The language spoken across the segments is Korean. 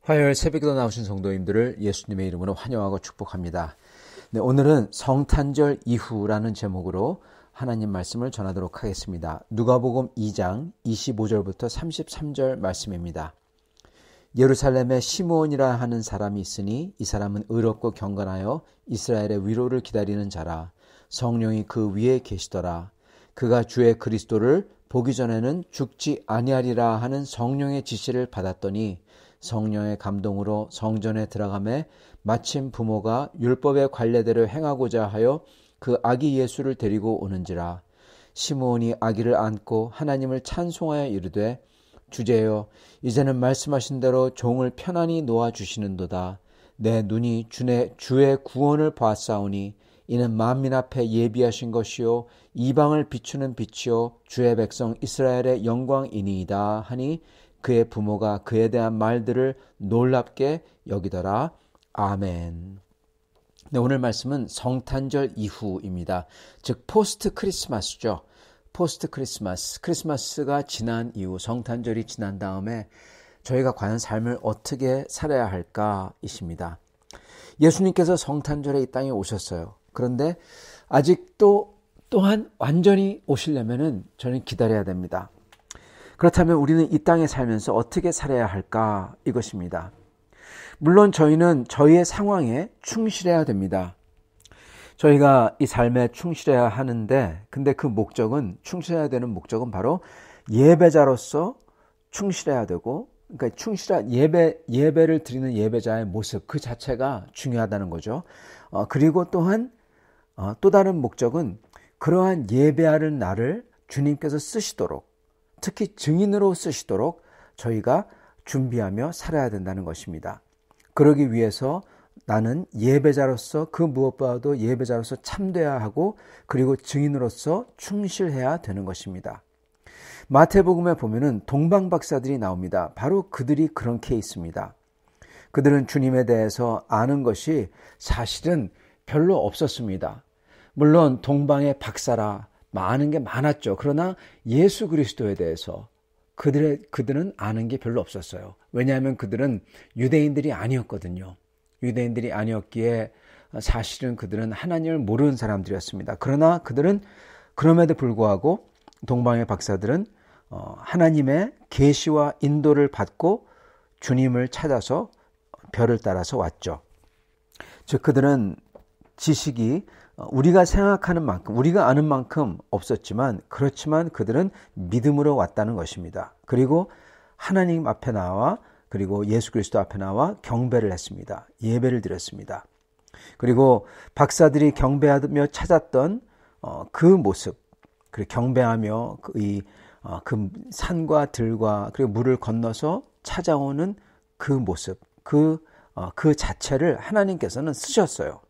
화요일 새벽기도 나오신 성도님들을 예수님의 이름으로 환영하고 축복합니다. 네, 오늘은 성탄절 이후라는 제목으로 하나님 말씀을 전하도록 하겠습니다. 누가복음 2장 25절부터 33절 말씀입니다. 예루살렘에 시므온이라 하는 사람이 있으니 이 사람은 의롭고 경건하여 이스라엘의 위로를 기다리는 자라. 성령이 그 위에 계시더라. 그가 주의 그리스도를 보기 전에는 죽지 아니하리라 하는 성령의 지시를 받았더니 성령의 감동으로 성전에 들어가매 마침 부모가 율법의 관례대로 행하고자 하여 그 아기 예수를 데리고 오는지라. 시므온이 아기를 안고 하나님을 찬송하여 이르되 주제여 이제는 말씀하신 대로 종을 편안히 놓아주시는도다. 내 눈이 주의 구원을 보았사오니 이는 만민 앞에 예비하신 것이요 이방을 비추는 빛이요 주의 백성 이스라엘의 영광이니이다 하니 그의 부모가 그에 대한 말들을 놀랍게 여기더라. 아멘. 네, 오늘 말씀은 성탄절 이후입니다. 즉 포스트 크리스마스죠. 포스트 크리스마스. 크리스마스가 지난 이후 성탄절이 지난 다음에 저희가 과연 삶을 어떻게 살아야 할까 이십니다. 예수님께서 성탄절에 이 땅에 오셨어요. 그런데 아직도 또한 완전히 오시려면은 저는 기다려야 됩니다. 그렇다면 우리는 이 땅에 살면서 어떻게 살아야 할까 이것입니다. 물론 저희는 저희의 상황에 충실해야 됩니다. 저희가 이 삶에 충실해야 하는데 근데 그 목적은 충실해야 되는 목적은 바로 예배자로서 충실해야 되고 그러니까 충실한 예배를 드리는 예배자의 모습 그 자체가 중요하다는 거죠. 그리고 또한 또 다른 목적은 그러한 예배하는 나를 주님께서 쓰시도록 특히 증인으로 쓰시도록 저희가 준비하며 살아야 된다는 것입니다. 그러기 위해서 나는 예배자로서 그 무엇보다도 예배자로서 참되어야 하고 그리고 증인으로서 충실해야 되는 것입니다. 마태복음에 보면은 동방박사들이 나옵니다. 바로 그들이 그런 케이스입니다. 그들은 주님에 대해서 아는 것이 사실은 별로 없었습니다. 물론 동방의 박사라 아는 게 많았죠. 그러나 예수 그리스도에 대해서 그들은 아는 게 별로 없었어요. 왜냐하면 그들은 유대인들이 아니었거든요. 유대인들이 아니었기에 사실은 그들은 하나님을 모르는 사람들이었습니다. 그러나 그들은 그럼에도 불구하고 동방의 박사들은 하나님의 계시와 인도를 받고 주님을 찾아서 별을 따라서 왔죠. 즉 그들은 지식이 우리가 생각하는 만큼 우리가 아는 만큼 없었지만 그렇지만 그들은 믿음으로 왔다는 것입니다. 그리고 하나님 앞에 나와 그리고 예수 그리스도 앞에 나와 경배를 했습니다. 예배를 드렸습니다. 그리고 박사들이 경배하며 찾았던 그 모습 그리고 경배하며 그 산과 들과 그리고 물을 건너서 찾아오는 그 모습 그 자체를 하나님께서는 쓰셨어요.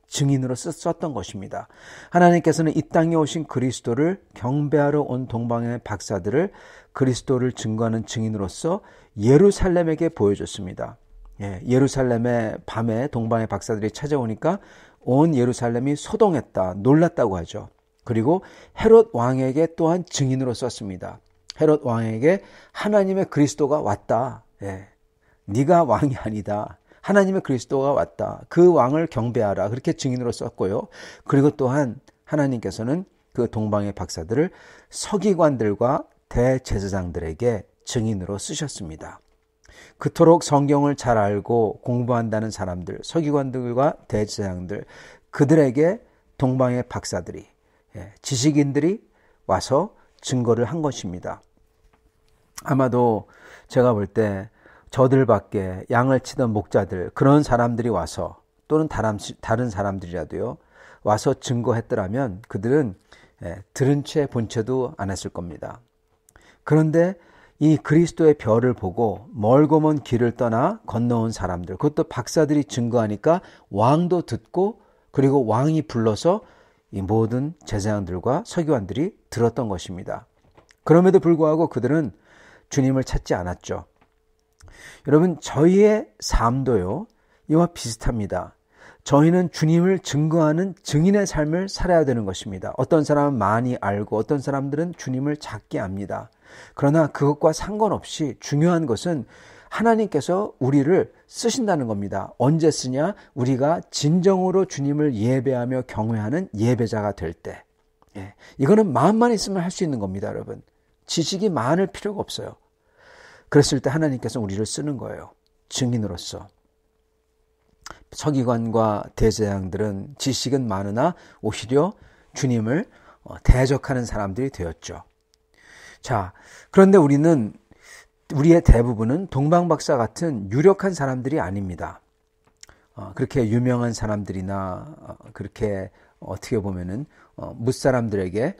증인으로 썼던 것입니다. 하나님께서는 이 땅에 오신 그리스도를 경배하러 온 동방의 박사들을 그리스도를 증거하는 증인으로서 예루살렘에게 보여줬습니다. 예루살렘의 밤에 동방의 박사들이 찾아오니까 온 예루살렘이 소동했다, 놀랐다고 하죠. 그리고 헤롯 왕에게 또한 증인으로 썼습니다. 헤롯 왕에게 하나님의 그리스도가 왔다. 네가 왕이 아니다. 하나님의 그리스도가 왔다. 그 왕을 경배하라. 그렇게 증인으로 썼고요. 그리고 또한 하나님께서는 그 동방의 박사들을 서기관들과 대제사장들에게 증인으로 쓰셨습니다. 그토록 성경을 잘 알고 공부한다는 사람들, 서기관들과 대제사장들, 그들에게 동방의 박사들이, 지식인들이 와서 증거를 한 것입니다. 아마도 제가 볼 때 저들밖에 양을 치던 목자들 그런 사람들이 와서 또는 다른 사람들이라도요 와서 증거했더라면 그들은 들은 채 본 채도 안 했을 겁니다. 그런데 이 그리스도의 별을 보고 멀고 먼 길을 떠나 건너온 사람들 그것도 박사들이 증거하니까 왕도 듣고 그리고 왕이 불러서 이 모든 제사장들과 서기관들이 들었던 것입니다. 그럼에도 불구하고 그들은 주님을 찾지 않았죠. 여러분 저희의 삶도요 이와 비슷합니다. 저희는 주님을 증거하는 증인의 삶을 살아야 되는 것입니다. 어떤 사람은 많이 알고 어떤 사람들은 주님을 작게 압니다. 그러나 그것과 상관없이 중요한 것은 하나님께서 우리를 쓰신다는 겁니다. 언제 쓰냐? 우리가 진정으로 주님을 예배하며 경외하는 예배자가 될 때. 이거는 마음만 있으면 할 수 있는 겁니다, 여러분. 지식이 많을 필요가 없어요. 그랬을 때 하나님께서 우리를 쓰는 거예요. 증인으로서. 서기관과 대제사장들은 지식은 많으나 오히려 주님을 대적하는 사람들이 되었죠. 자, 그런데 우리의 대부분은 동방박사 같은 유력한 사람들이 아닙니다. 그렇게 유명한 사람들이나 그렇게 어떻게 보면은 무사람들이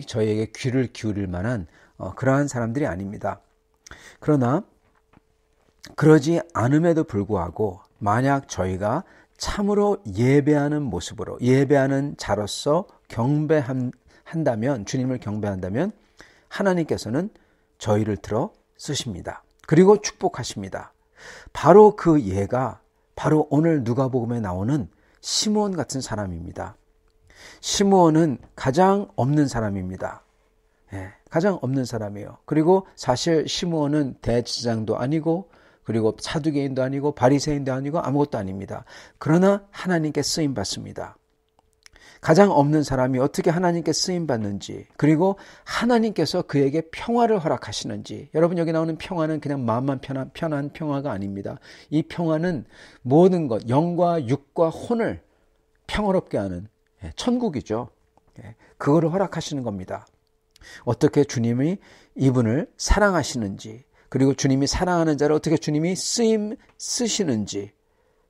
저희에게 귀를 기울일 만한 그러한 사람들이 아닙니다. 그러나 그러지 않음에도 불구하고 만약 저희가 참으로 예배하는 모습으로 예배하는 자로서 경배한다면, 주님을 경배한다면 하나님께서는 저희를 들어 쓰십니다. 그리고 축복하십니다. 바로 그 예가 바로 오늘 누가복음에 나오는 시므온 같은 사람입니다. 시므온은 가장 없는 사람입니다. 가장 없는 사람이에요. 그리고 사실 시므온은 대제사장도 아니고 그리고 사두개인도 아니고 바리새인도 아니고 아무것도 아닙니다. 그러나 하나님께 쓰임 받습니다. 가장 없는 사람이 어떻게 하나님께 쓰임 받는지, 그리고 하나님께서 그에게 평화를 허락하시는지. 여러분, 여기 나오는 평화는 그냥 마음만 편한 평화가 아닙니다. 이 평화는 모든 것, 영과 육과 혼을 평화롭게 하는 천국이죠. 그거를 허락하시는 겁니다. 어떻게 주님이 이분을 사랑하시는지, 그리고 주님이 사랑하는 자를 어떻게 주님이 쓰시는지,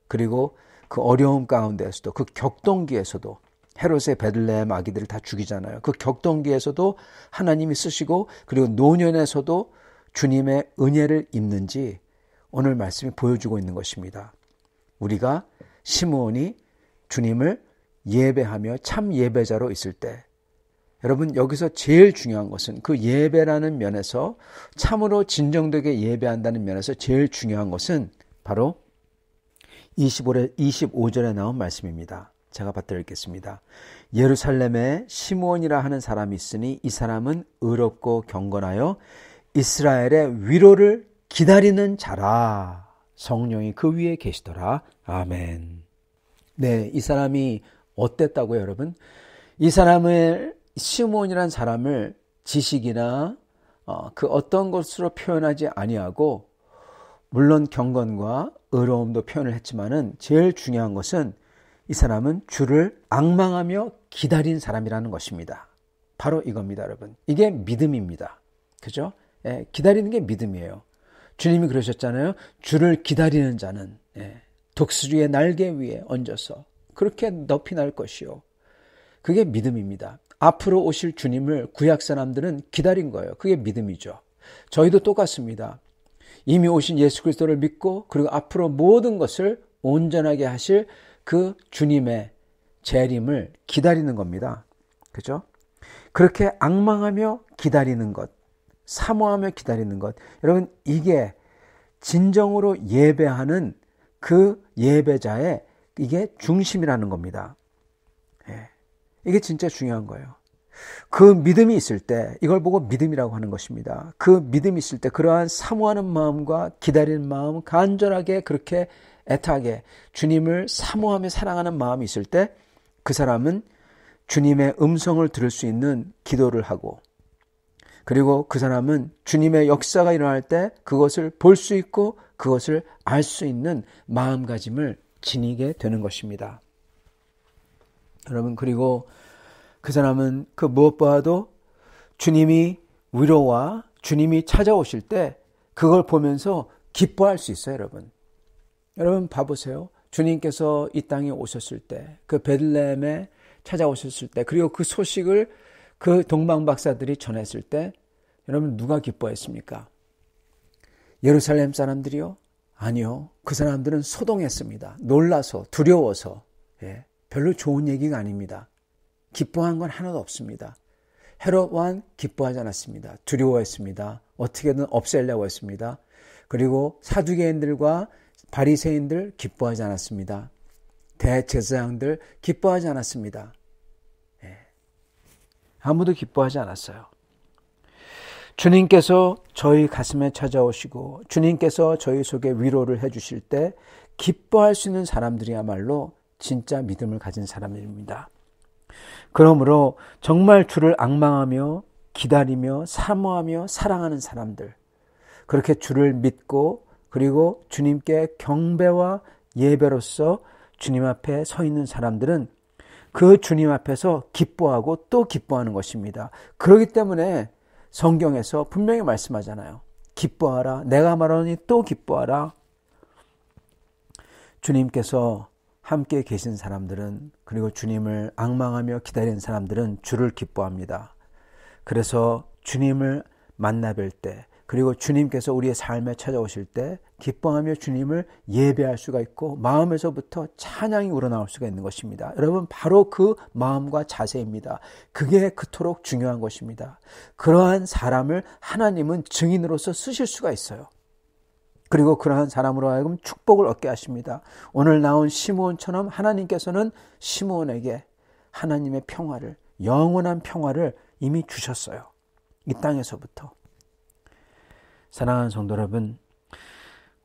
그리고 그 어려움 가운데에서도, 그 격동기에서도, 헤롯의 베들레헴 아기들을 다 죽이잖아요. 그 격동기에서도 하나님이 쓰시고, 그리고 노년에서도 주님의 은혜를 입는지 오늘 말씀이 보여주고 있는 것입니다. 우리가 시므온이 주님을 예배하며 참 예배자로 있을 때, 여러분, 여기서 제일 중요한 것은 그 예배라는 면에서, 참으로 진정되게 예배한다는 면에서 제일 중요한 것은 바로 25절에 나온 말씀입니다. 제가 받들어 읽겠습니다. 예루살렘에 시므온이라 하는 사람이 있으니 이 사람은 의롭고 경건하여 이스라엘의 위로를 기다리는 자라. 성령이 그 위에 계시더라. 아멘. 네, 이 사람이 어땠다고요, 여러분? 이 사람을, 시므온이라는 사람을 지식이나 그 어떤 것으로 표현하지 아니하고, 물론 경건과 의로움도 표현을 했지만은 제일 중요한 것은 이 사람은 주를 앙망하며 기다린 사람이라는 것입니다. 바로 이겁니다, 여러분. 이게 믿음입니다. 그죠? 기다리는 게 믿음이에요. 주님이 그러셨잖아요. 주를 기다리는 자는 독수리의 날개 위에 얹어서 그렇게 높이 날 것이요. 그게 믿음입니다. 앞으로 오실 주님을 구약 사람들은 기다린 거예요. 그게 믿음이죠. 저희도 똑같습니다. 이미 오신 예수 그리스도를 믿고, 그리고 앞으로 모든 것을 온전하게 하실 그 주님의 재림을 기다리는 겁니다. 그죠? 그렇게 앙망하며 기다리는 것, 사모하며 기다리는 것. 여러분, 이게 진정으로 예배하는 그 예배자의 이게 중심이라는 겁니다. 이게 진짜 중요한 거예요. 그 믿음이 있을 때, 이걸 보고 믿음이라고 하는 것입니다. 그 믿음이 있을 때 그러한 사모하는 마음과 기다리는 마음, 간절하게 그렇게 애타게 주님을 사모하며 사랑하는 마음이 있을 때 그 사람은 주님의 음성을 들을 수 있는 기도를 하고, 그리고 그 사람은 주님의 역사가 일어날 때 그것을 볼 수 있고 그것을 알 수 있는 마음가짐을 지니게 되는 것입니다. 여러분, 그리고 그 사람은 그 무엇보다도 주님이 위로와 주님이 찾아오실 때 그걸 보면서 기뻐할 수 있어요, 여러분. 여러분 봐보세요. 주님께서 이 땅에 오셨을 때, 그 베들레헴에 찾아오셨을 때, 그리고 그 소식을 그 동방박사들이 전했을 때, 여러분 누가 기뻐했습니까? 예루살렘 사람들이요? 아니요. 그 사람들은 소동했습니다. 놀라서, 두려워서. 별로 좋은 얘기가 아닙니다. 기뻐한 건 하나도 없습니다. 헤롯 왕 기뻐하지 않았습니다. 두려워했습니다. 어떻게든 없애려고 했습니다. 그리고 사두개인들과 바리새인들 기뻐하지 않았습니다. 대제사장들 기뻐하지 않았습니다. 아무도 기뻐하지 않았어요. 주님께서 저희 가슴에 찾아오시고 주님께서 저희 속에 위로를 해주실 때 기뻐할 수 있는 사람들이야말로 진짜 믿음을 가진 사람들입니다. 그러므로 정말 주를 앙망하며 기다리며 사모하며 사랑하는 사람들, 그렇게 주를 믿고 그리고 주님께 경배와 예배로서 주님 앞에 서 있는 사람들은 그 주님 앞에서 기뻐하고 또 기뻐하는 것입니다. 그렇기 때문에 성경에서 분명히 말씀하잖아요. 기뻐하라. 내가 말하노니 또 기뻐하라. 주님께서 함께 계신 사람들은, 그리고 주님을 앙망하며 기다리는 사람들은 주를 기뻐합니다. 그래서 주님을 만나 뵐 때, 그리고 주님께서 우리의 삶에 찾아오실 때 기뻐하며 주님을 예배할 수가 있고 마음에서부터 찬양이 우러나올 수가 있는 것입니다. 여러분, 바로 그 마음과 자세입니다. 그게 그토록 중요한 것입니다. 그러한 사람을 하나님은 증인으로서 쓰실 수가 있어요. 그리고 그러한 사람으로 하여금 축복을 얻게 하십니다. 오늘 나온 시므온처럼 하나님께서는 시므온에게 하나님의 평화를, 영원한 평화를 이미 주셨어요. 이 땅에서부터. 사랑하는 성도 여러분,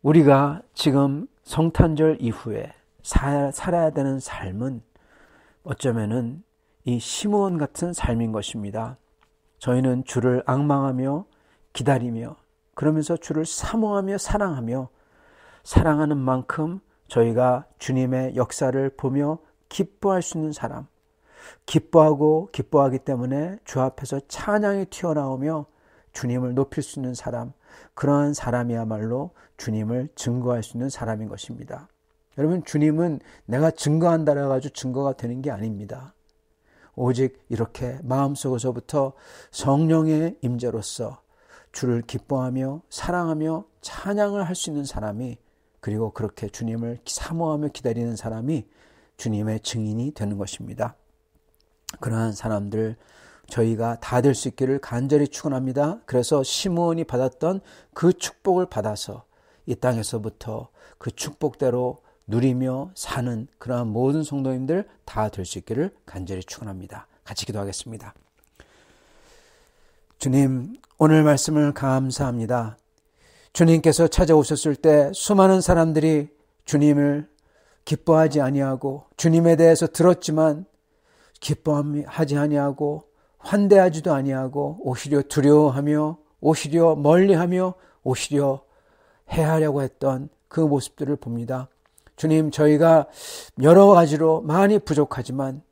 우리가 지금 성탄절 이후에 살아야 되는 삶은 어쩌면은 이 시므온 같은 삶인 것입니다. 저희는 주를 앙망하며 기다리며 그러면서 주를 사모하며 사랑하며 사랑하는 만큼 저희가 주님의 역사를 보며 기뻐할 수 있는 사람, 기뻐하고 기뻐하기 때문에 주 앞에서 찬양이 튀어나오며 주님을 높일 수 있는 사람, 그러한 사람이야말로 주님을 증거할 수 있는 사람인 것입니다. 여러분, 주님은 내가 증거한다 해가지고 증거가 되는 게 아닙니다. 오직 이렇게 마음속에서부터 성령의 임재로서 주를 기뻐하며 사랑하며 찬양을 할 수 있는 사람이, 그리고 그렇게 주님을 사모하며 기다리는 사람이 주님의 증인이 되는 것입니다. 그러한 사람들 저희가 다 될 수 있기를 간절히 축원합니다. 그래서 시므온이 받았던 그 축복을 받아서 이 땅에서부터 그 축복대로 누리며 사는 그러한 모든 성도님들 다 될 수 있기를 간절히 축원합니다. 같이 기도하겠습니다. 주님, 오늘 말씀을 감사합니다. 주님께서 찾아오셨을 때 수많은 사람들이 주님을 기뻐하지 아니하고 주님에 대해서 들었지만 기뻐하지 아니하고 환대하지도 아니하고 오히려 두려워하며 오히려 멀리하며 오히려 해하려고 했던 그 모습들을 봅니다. 주님, 저희가 여러 가지로 많이 부족하지만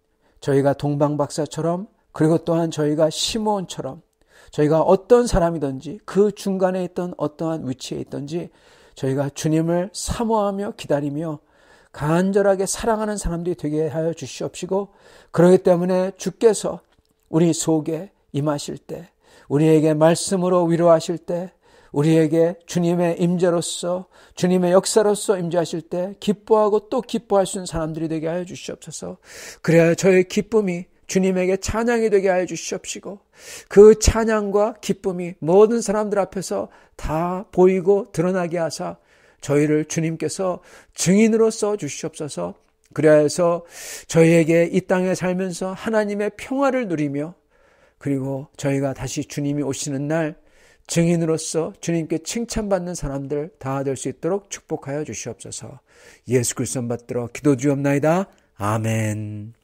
저희가 동방박사처럼, 그리고 또한 저희가 시므온처럼 저희가 어떤 사람이든지 그 중간에 있던 어떠한 위치에 있든지 저희가 주님을 사모하며 기다리며 간절하게 사랑하는 사람들이 되게 하여 주시옵시고, 그렇기 때문에 주께서 우리 속에 임하실 때, 우리에게 말씀으로 위로하실 때, 우리에게 주님의 임재로서 주님의 역사로서 임재하실 때 기뻐하고 또 기뻐할 수 있는 사람들이 되게 하여 주시옵소서. 그래야 저의 기쁨이 주님에게 찬양이 되게 하여 주시옵시고, 그 찬양과 기쁨이 모든 사람들 앞에서 다 보이고 드러나게 하사 저희를 주님께서 증인으로 써 주시옵소서. 그래야 해서 저희에게 이 땅에 살면서 하나님의 평화를 누리며, 그리고 저희가 다시 주님이 오시는 날 증인으로서 주님께 칭찬받는 사람들 다 될 수 있도록 축복하여 주시옵소서. 예수 그리스도 받들어 기도드리옵나이다. 아멘.